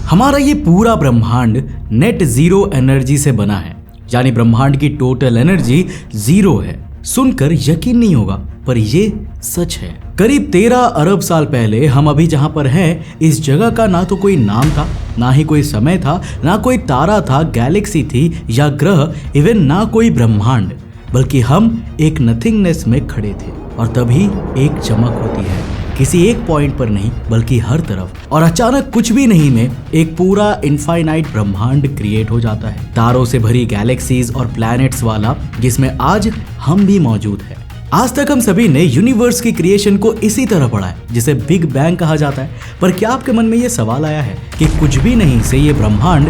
हमारा ये पूरा ब्रह्मांड नेट जीरो एनर्जी से बना है, यानी ब्रह्मांड की टोटल एनर्जी जीरो है। सुनकर यकीन नहीं होगा, पर ये सच है। करीब 13 अरब साल पहले हम अभी जहां पर हैं, इस जगह का ना तो कोई नाम था, ना ही कोई समय था, ना कोई तारा था, गैलेक्सी थी या ग्रह, इवन ना कोई ब्रह्मांड, बल्कि हम एक नथिंगनेस में खड़े थे। और तभी एक चमक होती है, किसी एक पॉइंट पर नहीं बल्कि हर तरफ, और अचानक कुछ भी नहीं में एक पूरा इनफाइनाइट ब्रह्मांड क्रिएट हो जाता है, तारों से भरी गैलेक्सीज और प्लैनेट्स वाला, जिसमें आज हम भी मौजूद हैं। आज तक हम सभी ने यूनिवर्स की क्रिएशन को इसी तरह पढ़ा है, जिसे बिग बैंग कहा जाता है। पर क्या आपके मन में ये सवाल आया है कि कुछ भी नहीं से ये ब्रह्मांड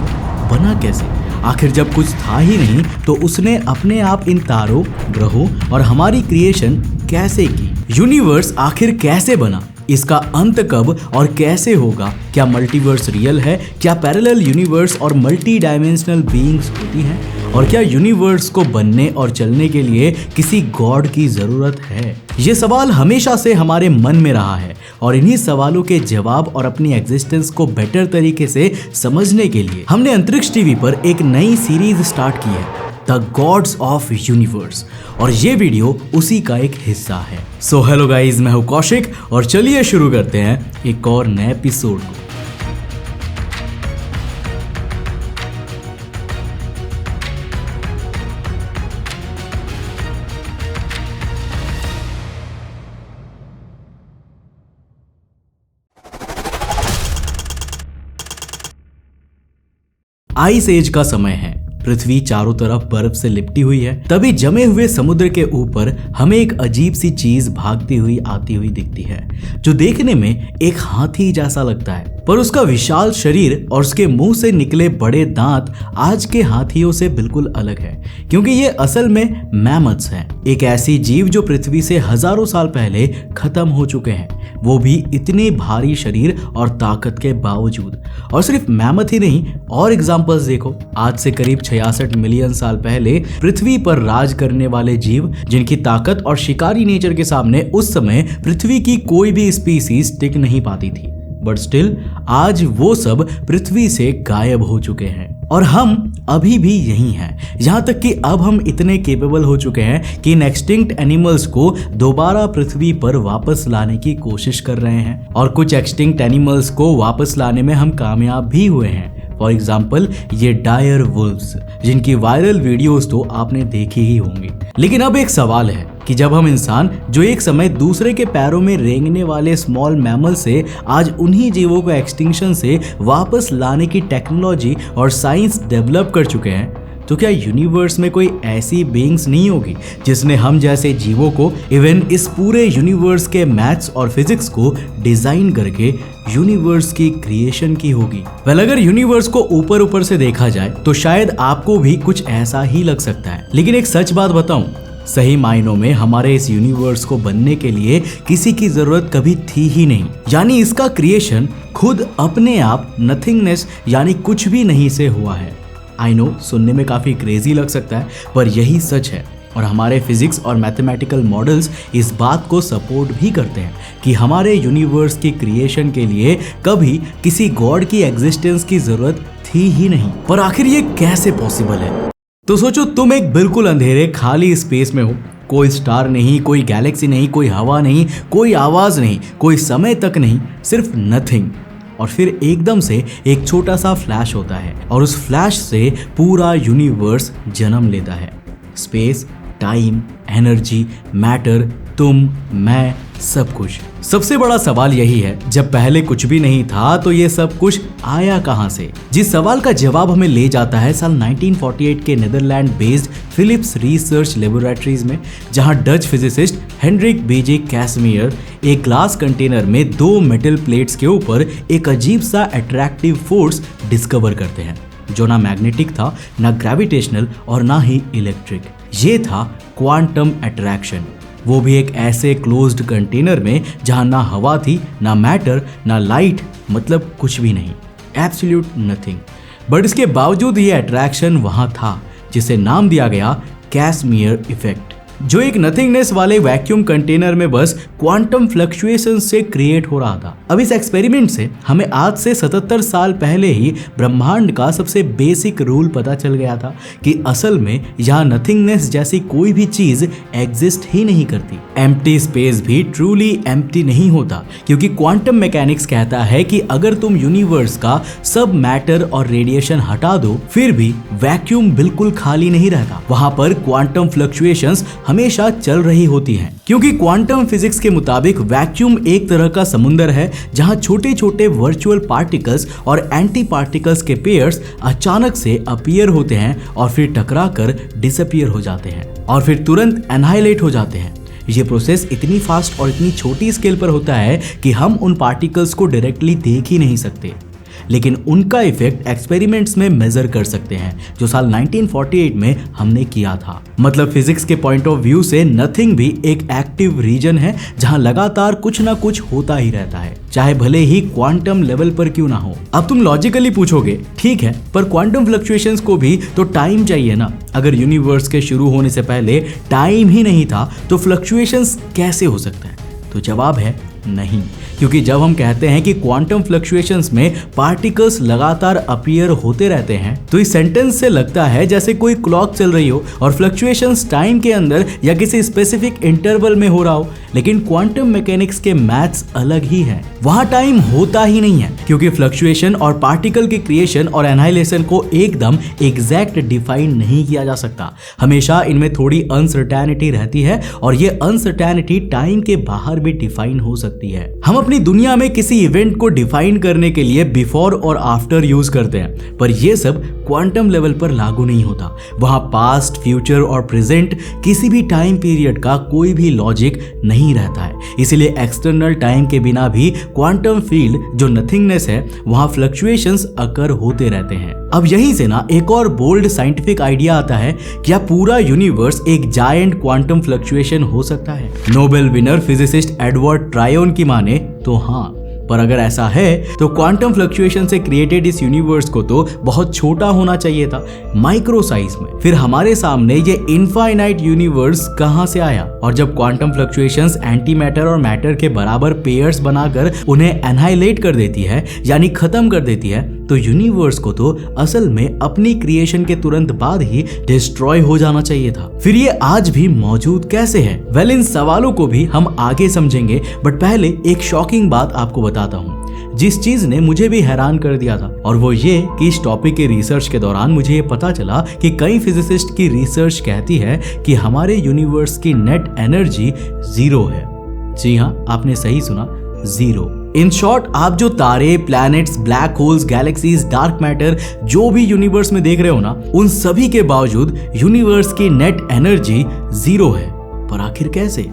बना कैसे? आखिर जब कुछ था ही नहीं तो उसने अपने आप इन तारों, ग्रहों और हमारी क्रिएशन कैसे की? यूनिवर्स आखिर कैसे बना? इसका अंत कब और कैसे होगा? क्या मल्टीवर्स रियल है? क्या पैरेलल यूनिवर्स और मल्टी डायमेंशनल बीइंग्स होती हैं? और क्या यूनिवर्स को बनने और चलने के लिए किसी गॉड की जरूरत है? ये सवाल हमेशा से हमारे मन में रहा है, और इन्हीं सवालों के जवाब और अपनी एग्जिस्टेंस को बेटर तरीके से समझने के लिए हमने अंतरिक्ष टीवी पर एक नई सीरीज स्टार्ट की है, द गॉड्स ऑफ यूनिवर्स, और ये वीडियो उसी का एक हिस्सा है। सो हेलो गाइज, मैं हूं कौशिक, और चलिए शुरू करते हैं एक और नए एपिसोड को। आइस एज का समय है। पृथ्वी चारों तरफ बर्फ से लिपटी हुई है। तभी जमे हुए समुद्र के ऊपर हमें एक अजीब सी चीज भागती हुई आती हुई दिखती है, जो देखने में एक हाथी जैसा लगता है, पर उसका विशाल शरीर और उसके मुंह से निकले बड़े दांत आज के हाथियों से बिल्कुल अलग है, क्योंकि ये असल में मैमथ्स हैं, एक ऐसी जीव जो पृथ्वी से हजारों साल पहले खत्म हो चुके हैं, वो भी इतने भारी शरीर और ताकत के बावजूद। और सिर्फ मैमथ ही नहीं, और एग्जांपल्स देखो। आज से करीब 66 मिलियन साल पहले पृथ्वी पर राज करने वाले जीव, जिनकी ताकत और शिकारी नेचर के सामने उस समय पृथ्वी की कोई भी स्पीसीज टिक नहीं पाती थी, बट स्टिल आज वो सब पृथ्वी से गायब हो चुके हैं, और हम अभी भी यही हैं। यहाँ तक कि अब हम इतने केपेबल हो चुके हैं कि इन एक्सटिंक्ट एनिमल्स को दोबारा पृथ्वी पर वापस लाने की कोशिश कर रहे हैं, और कुछ एक्सटिंक्ट एनिमल्स को वापस लाने में हम कामयाब भी हुए हैं। फॉर एग्जाम्पल ये डायर वुल्व्स, जिनकी वायरल वीडियोस तो आपने देखी ही होंगी। लेकिन अब एक सवाल है कि जब हम इंसान, जो एक समय दूसरे के पैरों में रेंगने वाले स्मॉल मैमल से, आज उन्हीं जीवों को एक्सटिंक्शन से वापस लाने की टेक्नोलॉजी और साइंस डेवलप कर चुके हैं, तो क्या यूनिवर्स में कोई ऐसी बीइंग्स नहीं होगी जिसने हम जैसे जीवों को, इवन इस पूरे यूनिवर्स के मैथ्स और फिजिक्स को डिजाइन करके यूनिवर्स की क्रिएशन की होगी? वेल, अगर यूनिवर्स को ऊपर ऊपर से देखा जाए तो शायद आपको भी कुछ ऐसा ही लग सकता है। लेकिन एक सच बात बताऊं, सही मायनों में हमारे इस यूनिवर्स को बनने के लिए किसी की जरूरत कभी थी ही नहीं, यानी इसका क्रिएशन खुद अपने आप नथिंगनेस यानी कुछ भी नहीं से हुआ है। आई नो, सुनने में काफी क्रेजी लग सकता है, पर यही सच है, और हमारे फिजिक्स और मैथमेटिकल मॉडल्स इस बात को सपोर्ट भी करते हैं कि हमारे यूनिवर्स की क्रिएशन के लिए कभी किसी गॉड की एग्जिस्टेंस की जरूरत थी ही नहीं। पर आखिर ये कैसे पॉसिबल है? तो सोचो, तुम एक बिल्कुल अंधेरे खाली स्पेस में हो, कोई स्टार नहीं, कोई गैलेक्सी नहीं, कोई हवा नहीं, कोई आवाज नहीं, कोई समय तक नहीं, सिर्फ नथिंग। और फिर एकदम से एक छोटा सा फ्लैश होता है, और उस फ्लैश से पूरा यूनिवर्स जन्म लेता है। स्पेस, टाइम, एनर्जी, मैटर, तुम, मैं, सब कुछ। सबसे बड़ा सवाल यही है, जब पहले कुछ भी नहीं था तो ये सब कुछ आया कहां से? जिस सवाल का जवाब हमें ले जाता है साल 1948 के Netherland based Philips research laboratories में, जहां Dutch physicist Hendrik B J Casimir एक ग्लास कंटेनर में 2 मेटल प्लेट्स के ऊपर एक अजीब सा अट्रैक्टिव फोर्स डिस्कवर करते हैं, जो ना मैग्नेटिक था, ना ग्रेविटेशनल और ना ही इलेक्ट्रिक। ये था क्वांटम अट्रैक्शन, वो भी एक ऐसे क्लोज्ड कंटेनर में जहां ना हवा थी, ना मैटर, ना लाइट, मतलब कुछ भी नहीं, एब्सोल्यूट नथिंग। बट इसके बावजूद ये अट्रैक्शन वहां था, जिसे नाम दिया गया कैसमियर इफेक्ट। जो एक नथिंगनेस वाले वैक्यूम कंटेनर में बस क्वांटम फ्लक्चुएशन से क्रिएट हो रहा था। अब इस एक्सपेरिमेंट से हमें आज से 77 साल पहले ही ब्रह्मांड का सबसे बेसिक रूल पता चल गया था कि असल में यहाँ नथिंगनेस जैसी कोई भी चीज एग्जिस्ट ही नहीं करती। एम्प्टी स्पेस भी ट्रूली एम्प्टी नहीं होता, क्योंकि क्वांटम मैकेनिक्स कहता है कि अगर तुम यूनिवर्स का सब मैटर और रेडिएशन हटा दो फिर भी वैक्यूम बिल्कुल खाली नहीं रहता। वहां पर क्वांटम फ्लक्चुएशंस हमेशा चल रही होती हैं, क्योंकि क्वांटम फिजिक्स के मुताबिक वैक्यूम एक तरह का समुंदर है जहां छोटे छोटे वर्चुअल पार्टिकल्स और एंटी पार्टिकल्स के पेयर्स अचानक से अपीयर होते हैं और फिर टकरा कर डिसअपीयर हो जाते हैं और फिर तुरंत एनाहिलेट हो जाते हैं। ये प्रोसेस इतनी फास्ट और इतनी छोटी स्केल पर होता है कि हम उन पार्टिकल्स को डायरेक्टली देख ही नहीं सकते, लेकिन उनका इफेक्ट एक्सपेरिमेंट्स में मेजर कर सकते हैं, जो साल 1948 में हमने किया था। मतलब फिजिक्स के पॉइंट ऑफ व्यू से नथिंग भी एक एक्टिव रीजन है जहां लगातार कुछ ना कुछ होता ही रहता है, चाहे भले ही क्वांटम लेवल पर क्यों ना हो। अब तुम लॉजिकली पूछोगे, ठीक है, पर क्वांटम फ्लक्चुएशंस को भी तो टाइम चाहिए ना। अगर यूनिवर्स के शुरू होने से पहले टाइम ही नहीं था तो फ्लक्चुएशंस कैसे हो सकता है? तो जवाब है नहीं, क्योंकि जब हम कहते हैं कि क्वांटम फ्लक्चुएशंस में पार्टिकल्स लगातार अपीयर होते रहते हैं तो इस सेंटेंस से लगता है जैसे कोई क्लॉक चल रही हो और फ्लक्चुएशंस टाइम के अंदर या किसी स्पेसिफिक इंटरवल में हो रहा हो, लेकिन क्वांटम मैकेनिक्स के मैथ्स अलग ही है। वहां टाइम होता ही नहीं है, क्योंकि फ्लक्चुएशन और पार्टिकल के क्रिएशन और एनाहिलेशन को एकदम एग्जैक्ट डिफाइन नहीं किया जा सकता। हमेशा इनमें थोड़ी अनसर्टेनिटी रहती है और ये अनसर्टेनिटी टाइम के बाहर भी डिफाइन हो सकती है। हम अपनी दुनिया में किसी इवेंट को डिफाइन करने के लिए बिफोर और आफ्टर यूज करते हैं, पर यह सब क्वांटम लेवल पर लागू नहीं होता। वहां पास्ट, फ्यूचर और प्रेजेंट किसी भी टाइम पीरियड का कोई भी लॉजिक नहीं रहता है। इसलिए एक्सटर्नल टाइम के बिना भी क्वांटम फील्ड जो नथिंगनेस है वहां फ्लक्चुएशंस अकर होते रहते हैं। अब यहीं से ना एक और बोल्ड साइंटिफिक आइडिया आता है, क्या पूरा यूनिवर्स एक जायंट क्वांटम फ्लक्चुएशन हो सकता है? नोबेल विनर फिजिसिस्ट एडवर्ड ट्रायोन की माने तो हाँ, पर अगर ऐसा है तो क्वांटम फ्लक्चुएशन से क्रिएटेड इस यूनिवर्स को तो बहुत छोटा होना चाहिए था, माइक्रो साइज में। फिर हमारे सामने ये इनफाइनाइट यूनिवर्स कहां से आया? और जब क्वांटम फ्लक्चुएशंस एंटी मैटर और मैटर के बराबर पेयर्स बनाकर उन्हें एनाहिलेट कर देती है, यानी खत्म कर देती है, तो यूनिवर्स को तो असल में अपनी क्रिएशन के तुरंत बाद ही डिस्ट्रॉय हो जाना चाहिए था। फिर ये आज भी मौजूद कैसे है? वेल, इन सवालों को भी हम आगे समझेंगे, बट पहले एक शॉकिंग बात आपको बताता हूँ जिस चीज ने मुझे भी हैरान कर दिया था, और वो ये कि इस टॉपिक के रिसर्च के दौरान मुझे ये पता चला कि कई फिजिसिस्ट की रिसर्च कहती है कि हमारे यूनिवर्स की नेट एनर्जी 0 है। जी हाँ, आपने सही सुना, 0। इन शॉर्ट, आप जो तारे, planets, black holes, galaxies, dark matter जो भी यूनिवर्स में देख रहे हो ना, उन सभी के बावजूद यूनिवर्स की नेट एनर्जी 0 है। पर आखिर कैसे?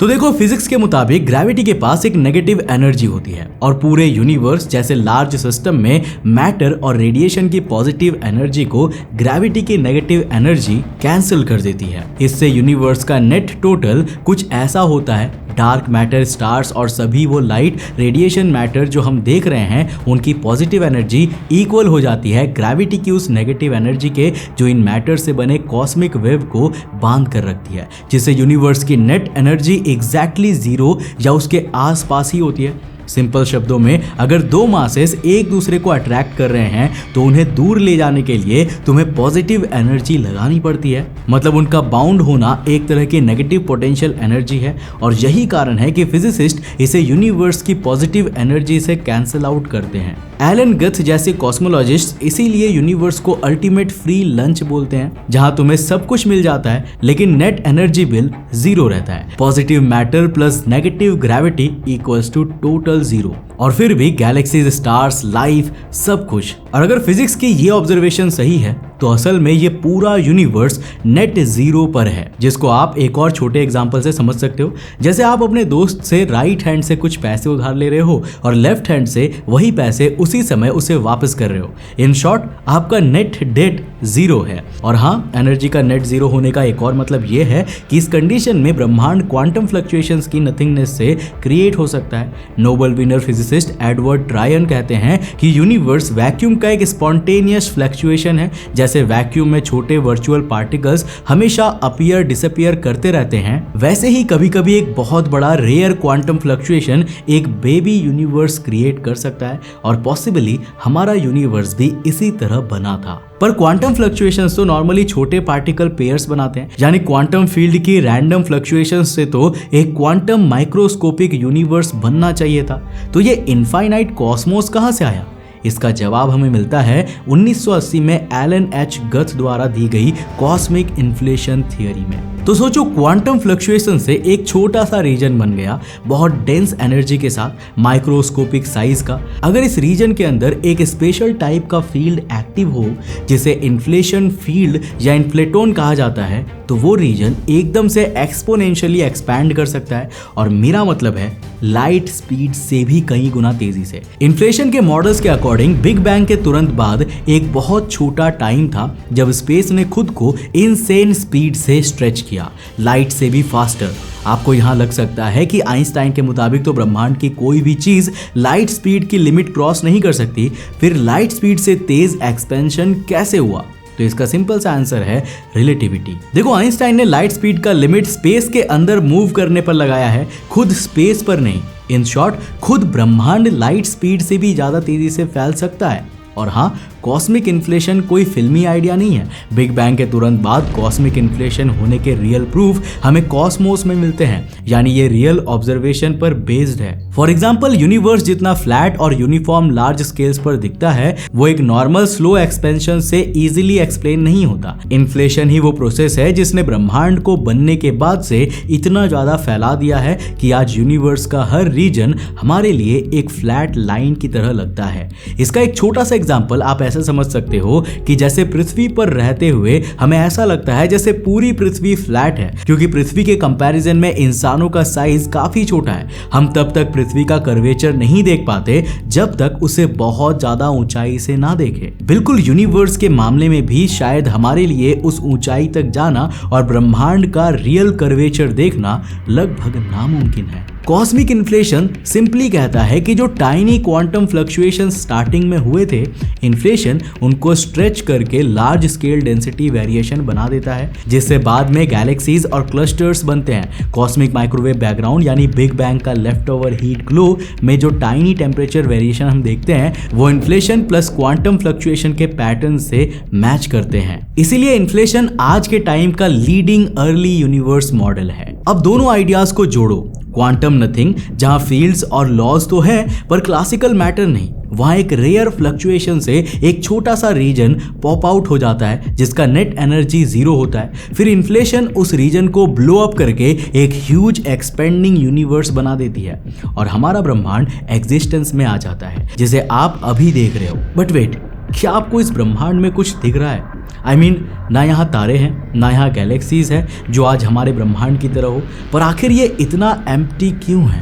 तो देखो, फिजिक्स के मुताबिक ग्रेविटी के पास एक नेगेटिव एनर्जी होती है और पूरे यूनिवर्स जैसे लार्ज सिस्टम में मैटर और रेडिएशन की पॉजिटिव एनर्जी को ग्रेविटी की नेगेटिव एनर्जी कैंसिल कर देती है। इससे यूनिवर्स का नेट टोटल कुछ ऐसा होता है। डार्क मैटर, स्टार्स और सभी वो लाइट रेडिएशन मैटर जो हम देख रहे हैं, उनकी पॉजिटिव एनर्जी इक्वल हो जाती है ग्रेविटी की उस नेगेटिव एनर्जी के, जो इन मैटर से बने कॉस्मिक वेव को बांध कर रखती है, जिससे यूनिवर्स की नेट एनर्जी एग्जैक्टली 0 या उसके आसपास ही होती है। सिंपल शब्दों में, अगर दो मासेस एक दूसरे को अट्रैक्ट कर रहे हैं तो उन्हें दूर ले जाने के लिए तुम्हें पॉजिटिव एनर्जी लगानी पड़ती है। मतलब उनका बाउंड होना एक तरह की नेगेटिव पोटेंशियल एनर्जी है, और यही कारण है कि फिजिसिस्ट इसे यूनिवर्स की पॉजिटिव एनर्जी से कैंसिल आउट करते हैं। एलन गथ जैसे कॉस्मोलॉजिस्ट इसीलिए यूनिवर्स को अल्टीमेट फ्री लंच बोलते हैं, जहां तुम्हें सब कुछ मिल जाता है लेकिन नेट एनर्जी बिल 0 रहता है। Positive matter plus negative gravity equals to total 0, और फिर भी गैलेक्सीज, स्टार्स, लाइफ, सब कुछ। और अगर फिजिक्स की ये ऑब्जर्वेशन सही है तो असल में ये पूरा यूनिवर्स नेट 0 पर है, जिसको आप एक और छोटे एग्जांपल से समझ सकते हो। जैसे आप अपने दोस्त से राइट हैंड से कुछ पैसे उधार ले रहे हो और लेफ्ट हैंड से वही पैसे उसी समय उसे वापस कर रहे हो। इन शॉर्ट, आपका नेट डेट 0 है। और हाँ, एनर्जी का नेट 0 होने का एक और मतलब ये है कि इस कंडीशन में ब्रह्मांड क्वांटम फ्लक्चुएशंस की नथिंगनेस से क्रिएट हो सकता है। Nobel winner physicist physicist Edward Tryon कहते हैं कि यूनिवर्स वैक्यूम का एक स्पॉन्टेनियस फ्लक्चुएशन है। जैसे वैक्यूम में छोटे वर्चुअल पार्टिकल्स हमेशा अपीयर डिसअपीयर करते रहते हैं, वैसे ही कभी कभी एक बहुत बड़ा रेयर क्वांटम फ्लक्चुएशन एक बेबी यूनिवर्स क्रिएट कर सकता है और पॉसिबली हमारा यूनिवर्स भी इसी तरह बना था। पर क्वांटम फ्लक्चुएशंस तो नॉर्मली छोटे पार्टिकल पेयर्स बनाते हैं, यानी क्वांटम फील्ड की रैंडम फ्लक्चुएशंस से तो एक क्वांटम माइक्रोस्कोपिक यूनिवर्स बनना चाहिए था। तो ये इनफाइनाइट कॉस्मोस कहां से आया? इसका जवाब हमें मिलता है 1980 में एलन एच गथ द्वारा दी गई कॉस्मिक इन्फ्लेशन थियरी में। तो सोचो, क्वांटम फ्लक्चुएशन से एक छोटा सा रीजन बन गया बहुत डेंस एनर्जी के साथ, माइक्रोस्कोपिक साइज का। अगर इस रीजन के अंदर एक स्पेशल टाइप का फील्ड एक्टिव हो जिसे इन्फ्लेशन फील्ड या इन्फ्लेटोन कहा जाता है, तो वो रीजन एकदम से एक्सपोनेंशियली एक्सपैंड कर सकता है, और मेरा मतलब है लाइट स्पीड से भी कई गुना तेजी से। इन्फ्लेशन के मॉडल्स के अकॉर्डिंग बिग बैंग के तुरंत बाद एक बहुत छोटा टाइम था जब स्पेस ने खुद को इनसेन स्पीड से स्ट्रेच किया, लाइट से भी फास्टर। आपको यहाँ लग सकता है कि आइंस्टाइन के मुताबिक तो ब्रह्मांड की कोई भी चीज लाइट स्पीड की लिमिट क्रॉस नहीं कर सकती, फिर लाइट स्पीड से तेज एक्सपेंशन कैसे हुआ? तो इसका सिंपल सा आंसर है रिलेटिविटी। देखो, आइंस्टाइन ने लाइट स्पीड का लिमिट स्पेस के अंदर मूव करने पर लगाया है, खुद स्पेस पर नहीं। इन शॉर्ट, खुद ब्रह्मांड लाइट स्पीड से भी ज्यादा तेजी से फैल सकता है। और हाँ, कॉस्मिक इन्फ्लेशन कोई फिल्मी आइडिया नहीं है। बिग बैंग के तुरंत बाद कॉस्मिक इन्फ्लेशन होने के रियल प्रूफ हमें कॉस्मोस में मिलते हैं, यानी ये रियल ऑब्जर्वेशन पर बेस्ड है। फॉर एग्जांपल, यूनिवर्स जितना फ्लैट और यूनिफॉर्म लार्ज स्केल्स पर दिखता है, वो एक नॉर्मल स्लो एक्सपेंशन से इजीली एक्सप्लेन नहीं होता। इन्फ्लेशन ही वो प्रोसेस है जिसने ब्रह्मांड को बनने के बाद से इतना ज्यादा फैला दिया है कि आज यूनिवर्स का हर रीजन हमारे लिए एक फ्लैट लाइन की तरह लगता है। इसका एक छोटा सा एग्जाम्पल आप ऐसा समझ सकते हो कि जैसे पृथ्वी पर रहते हुए हमें ऐसा लगता है जैसे पूरी पृथ्वी फ्लैट है, क्योंकि पृथ्वी के कंपैरिजन में इंसानों का साइज काफी छोटा है। हम तब तक पृथ्वी का कर्वेचर नहीं देख पाते जब तक उसे बहुत ज्यादा ऊंचाई से ना देखें। बिल्कुल यूनिवर्स के मामले में भी शायद हमारे लिए उस ऊंचाई तक जाना और ब्रह्मांड का रियल कर्वेचर देखना लगभग नामुमकिन है। कॉस्मिक इन्फ्लेशन सिंपली कहता है कि जो टाइनी क्वांटम फ्लक्चुएशन स्टार्टिंग में हुए थे, इन्फ्लेशन उनको स्ट्रेच करके लार्ज स्केल डेंसिटी वेरिएशन बना देता है, जिससे बाद में गैलेक्सीज और क्लस्टर्स बनते हैं। कॉस्मिक माइक्रोवेव बैकग्राउंड यानी बिग बैंग का लेफ्ट ओवर हीट ग्लो में जो टाइनी टेम्परेचर वेरिएशन हम देखते हैं, वो इन्फ्लेशन प्लस क्वांटम फ्लक्चुएशन के पैटर्न से मैच करते हैं। इसीलिए इन्फ्लेशन आज के टाइम का लीडिंग अर्ली यूनिवर्स मॉडल है। अब दोनों आइडियाज को जोड़ो, क्वांटम नथिंग जहां फील्ड्स और लॉज तो हैं पर क्लासिकल मैटर नहीं, वहां एक रेयर फ्लक्चुएशन से एक छोटा सा रीजन पॉप आउट हो जाता है जिसका नेट एनर्जी 0 होता है। फिर इन्फ्लेशन उस रीजन को ब्लो अप करके एक ह्यूज एक्सपेंडिंग यूनिवर्स बना देती है और हमारा ब्रह्मांड एग्जिस्टेंस में आ जाता है, जिसे आप अभी देख रहे हो। बट वेट, क्या आपको इस ब्रह्मांड में कुछ दिख रहा है? I mean, ना यहाँ तारे हैं, ना यहाँ गैलेक्सीज है जो आज हमारे ब्रह्मांड की तरह हो, पर आखिर ये इतना एम्प्टी क्यों है?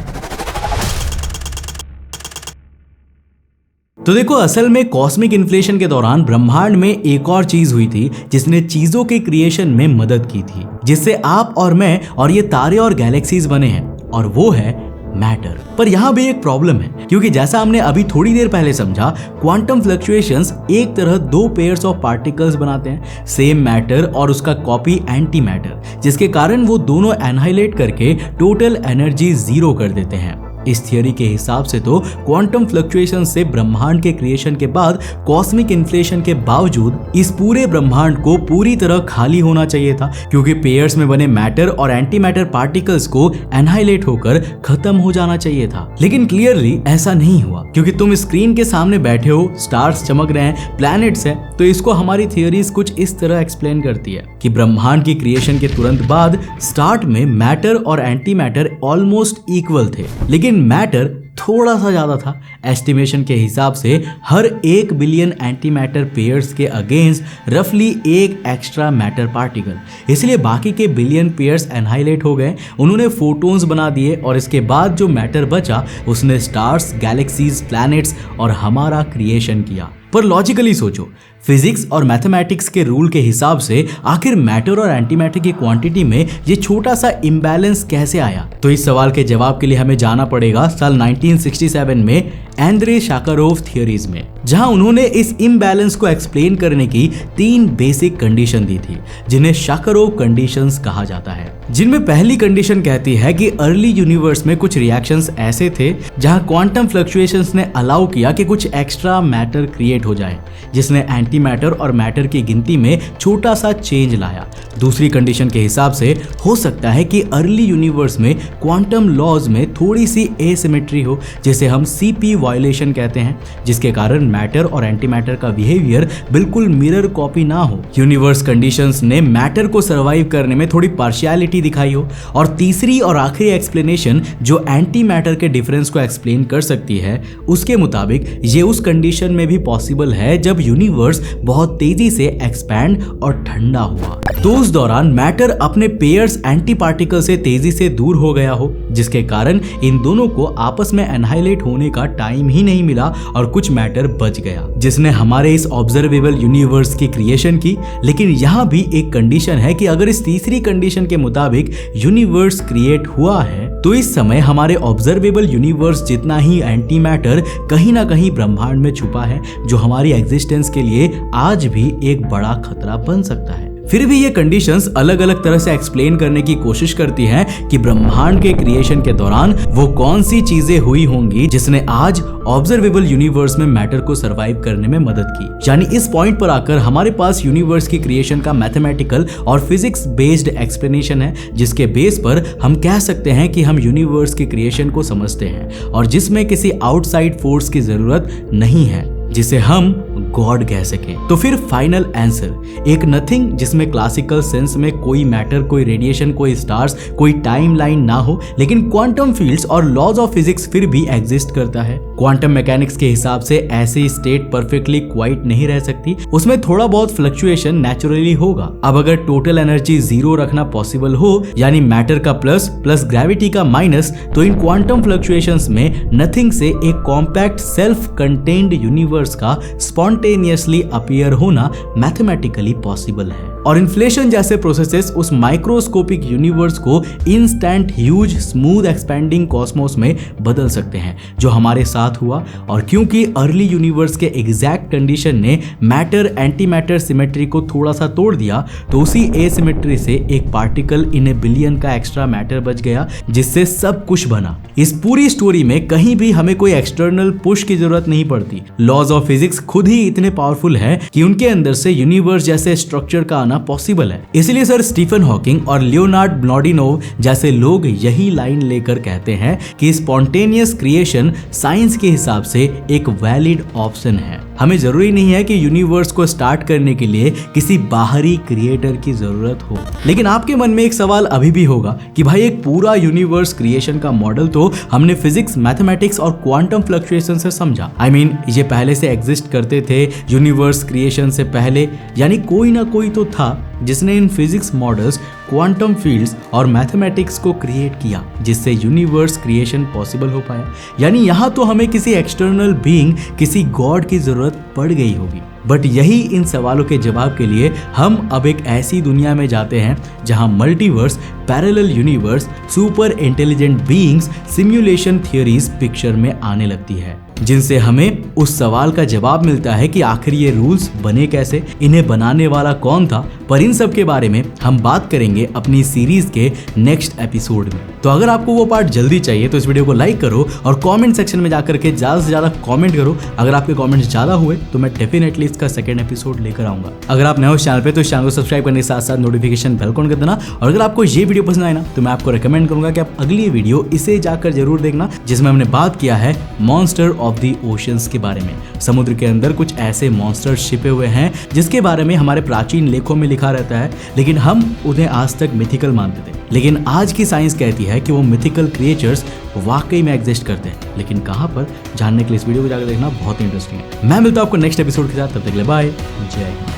तो देखो, असल में कॉस्मिक इन्फ्लेशन के दौरान ब्रह्मांड में एक और चीज हुई थी जिसने चीजों के क्रिएशन में मदद की थी, जिससे आप और मैं और ये तारे और गैलेक्सीज बने हैं, और वो है मैटर। पर यहाँ भी एक प्रॉब्लम है, क्योंकि जैसा हमने अभी थोड़ी देर पहले समझा, क्वांटम फ्लक्चुएशंस एक तरह दो पेयर्स ऑफ पार्टिकल्स बनाते हैं, सेम मैटर और उसका कॉपी एंटी मैटर, जिसके कारण वो दोनों एनहाइलेट करके टोटल एनर्जी 0 कर देते हैं। इस थियरी के हिसाब से तो क्वांटम फ्लक्चुएशन से ब्रह्मांड के क्रिएशन के बाद कॉस्मिक इन्फ्लेशन के बावजूद इस पूरे ब्रह्मांड को पूरी तरह खाली होना चाहिए था, क्योंकि पेयर्स में बने मैटर और एंटी मैटर पार्टिकल्स को एनहाइलेट होकर खत्म हो जाना चाहिए था। लेकिन क्लियरली ऐसा नहीं हुआ, क्योंकि तुम स्क्रीन के सामने बैठे हो, स्टार्स चमक रहे हैं, प्लैनेट्स हैं, तो इसको हमारी थियरीज कुछ इस तरह एक्सप्लेन करती है कि ब्रह्मांड की क्रिएशन के तुरंत बाद स्टार्ट में मैटर और एंटी मैटर ऑलमोस्ट इक्वल थे, लेकिन मैटर थोड़ा सा ज्यादा था। एस्टिमेशन के हिसाब से हर 1 बिलियन एंटी मैटर पेयर्स के अगेंस्ट रफली 1 एक्स्ट्रा मैटर पार्टिकल, इसलिए बाकी के बिलियन पेयर्स एनहाइलेट हो गए, उन्होंने फोटोन्स बना दिए, और इसके बाद जो मैटर बचा उसने स्टार्स, गैलेक्सीज, प्लैनेट्स और हमारा क्रिएशन किया। पर लॉजिकली सोचो, फिजिक्स और मैथमेटिक्स के रूल के हिसाब से आखिर मैटर और एंटी मैटर की क्वांटिटी में ये छोटा सा इम्बैलेंस कैसे आया? तो इस सवाल के जवाब के लिए हमें जाना पड़ेगा साल 1967 में एंद्रे शाकारोव थियरीज में, जहां उन्होंने इस इम्बैलेंस को एक्सप्लेन करने की 3 बेसिक कंडीशन दी थी, जिन्हें शाकारोव कंडीशंस कहा जाता है। जिनमें पहली कंडीशन कहती है कि अर्ली यूनिवर्स में कुछ रिएक्शंस ऐसे थे जहां क्वांटम फ्लक्चुएशंस ने अलाउ किया कि कुछ एक्स्ट्रा मैटर क्रिएट हो जाए, जिसने एंटी मैटर और मैटर की गिनती में छोटा सा चेंज लाया। दूसरी कंडीशन के हिसाब से हो सकता है कि अर्ली यूनिवर्स में क्वांटम लॉज में थोड़ी सी एसिमेट्री हो, जिसे हम सीपी वायलेशन कहते हैं, जिसके कारण मैटर और एंटी मैटर का बिहेवियर बिल्कुल मिरर कॉपी ना हो। यूनिवर्स कंडीशंस ने मैटर को सर्वाइव करने में थोड़ी पार्शियलिटी दिखाई हो। और तीसरी और आखिरी एक्सप्लेनेशन जो एंटी मैटर के डिफरेंस को एक्सप्लेन कर सकती है, उसके मुताबिक ये उस कंडीशन में भी पॉसिबल है जब यूनिवर्स बहुत तेजी से एक्सपैंड और ठंडा हुआ, तो उस दौरान मैटर अपने पेयर्स एंटी पार्टिकल से तेजी से दूर हो गया हो, जिसके कारण इन दोनों को आपस में एनहाइलेट होने का टाइम ही नहीं मिला और कुछ मैटर बच गया, जिसने हमारे इस ऑब्जर्वेबल यूनिवर्स की क्रिएशन की। लेकिन यहाँ भी एक कंडीशन है कि अगर इस तीसरी कंडीशन के मुताबिक यूनिवर्स क्रिएट हुआ है, तो इस समय हमारे ऑब्जर्वेबल यूनिवर्स जितना ही एंटी मैटर कहीं ना कहीं ब्रह्मांड में छुपा है, जो हमारी एग्जिस्टेंस के लिए आज भी एक बड़ा खतरा बन सकता है। फिर भी ये कंडीशंस अलग अलग तरह से एक्सप्लेन करने की कोशिश करती हैं कि ब्रह्मांड के क्रिएशन के दौरान वो कौन सी चीजें हुई होंगी जिसने आज ऑब्जर्वेबल यूनिवर्स में मैटर को सरवाइव करने में मदद की। यानी इस पॉइंट पर आकर हमारे पास यूनिवर्स की क्रिएशन का मैथमेटिकल और फिजिक्स बेस्ड एक्सप्लेनेशन है, जिसके बेस पर हम कह सकते हैं कि हम यूनिवर्स की क्रिएशन को समझते हैं और जिसमें किसी आउटसाइड फोर्स की जरूरत नहीं है जिसे हम गॉड कह सकें। तो फिर फाइनल आंसर, एक नथिंग जिसमें क्लासिकल सेंस में कोई मैटर, कोई रेडिएशन, कोई स्टार्स, कोई टाइमलाइन ना हो, लेकिन क्वांटम फील्ड्स और लॉज ऑफ फिजिक्स फिर भी एग्जिस्ट करता है। क्वांटम मैकेनिक्स के हिसाब से ऐसी स्टेट परफेक्टली क्वाइट नहीं रह सकती, उसमें थोड़ा बहुत फ्लक्चुएशन नेचुरली होगा। अब अगर टोटल एनर्जी 0 रखना पॉसिबल हो, यानी मैटर का प्लस प्लस ग्रेविटी का माइनस, तो इन क्वांटम फ्लक्चुएशंस में नथिंग से एक कॉम्पैक्ट सेल्फ कंटेन्ड यूनिवर्स का स्पॉन्टेनियसली अपीयर होना मैथमेटिकली पॉसिबल है। और इन्फ्लेशन जैसे प्रोसेसेस उस माइक्रोस्कोपिक यूनिवर्स को instant huge smooth expanding Cosmos में बदल सकते हैं, जो हमारे साथ हुआ। और क्योंकि अर्ली यूनिवर्स के एग्जैक्ट कंडीशन ने मैटर एंटी मैटर सिमेट्री को थोड़ा सा तोड़ दिया, तो उसी एसिमेट्री से एक पार्टिकल इन ए बिलियन का एक्स्ट्रा मैटर बच गया, जिससे सब कुछ बना। इस पूरी स्टोरी में कहीं भी हमें कोई एक्सटर्नल पुश की जरूरत नहीं पड़ती। लॉज ऑफ फिजिक्स खुद ही इतने पावरफुल है कि उनके अंदर से यूनिवर्स जैसे स्ट्रक्चर का आना पॉसिबल है। इसलिए सर स्टीफन हॉकिंग और लियोनार्ड ब्लॉडिनोव जैसे लोग यही लाइन लेकर कहते हैं कि स्पॉन्टेनियस क्रिएशन साइंस के हिसाब से एक वैलिड ऑप्शन है। हमें जरूरी नहीं है कि यूनिवर्स को स्टार्ट करने के लिए किसी बाहरी क्रिएटर की जरूरत हो। लेकिन आपके मन में एक सवाल अभी भी होगा कि भाई एक पूरा यूनिवर्स क्रिएशन का मॉडल तो हमने फिजिक्स, मैथमेटिक्स और क्वांटम फ्लक्चुएशन से समझा। I mean, ये पहले से एग्जिस्ट करते थे यूनिवर्स क्रिएशन से पहले, यानी कोई ना कोई तो था जिसने in physics models, quantum fields और मैथमेटिक्स को क्रिएट किया, जिससे यूनिवर्स क्रिएशन पॉसिबल हो पाया। यानी यहाँ तो हमें किसी एक्सटर्नल बीइंग, किसी गॉड की जरूरत पड़ गई होगी। बट यही इन सवालों के जवाब के लिए हम अब एक ऐसी दुनिया में जाते हैं जहां multiverse, parallel universe, super intelligent beings, simulation theories picture में आने लगती है, जिनसे हमें उस सवाल का जवाब मिलता है कि आखिर ये रूल्स बने कैसे, इन्हें बनाने वाला कौन था। पर इन सब के बारे में हम बात करेंगे अपनी सीरीज के नेक्स्ट एपिसोड में। तो अगर आपको वो पार्ट जल्दी चाहिए तो इस वीडियो को लाइक करो और कमेंट सेक्शन में जाकर के ज्यादा से ज्यादा कमेंट करो। अगर आपके कमेंट्स ज्यादा हुए तो मैं डेफिनेटली इसका सेकंड एपिसोड लेकर आऊंगा। अगर आप नए हो चैनल पे तो इस चैनल को सब्सक्राइब करने के साथ साथ नोटिफिकेशन बेल ऑन कर देना। और अगर आपको ये वीडियो पसंद आए ना तो मैं आपको रिकमेंड करूंगा कि आप अगली वीडियो इसे जाकर जरूर देखना, जिसमें हमने बात किया है मॉन्स्टर ऑफ द ओशंस के बारे में। समुद्र के अंदर कुछ ऐसे मॉन्स्टर्स छिपे हुए हैं जिसके बारे में हमारे प्राचीन लेखों में लिखा रहता है, लेकिन हम उन्हें आज तक मिथिकल मानते थे। लेकिन आज की साइंस कहती है कि वो मिथिकल क्रिएचर्स वाकई में एग्जिस्ट करते हैं, लेकिन कहां पर, जानने के लिए इस वीडियो को जाकर देखना बहुत इंटरेस्टिंग है। मैं मिलता हूं आपको नेक्स्ट एपिसोड के साथ, तब तक के लिए बाय, जय हिंद।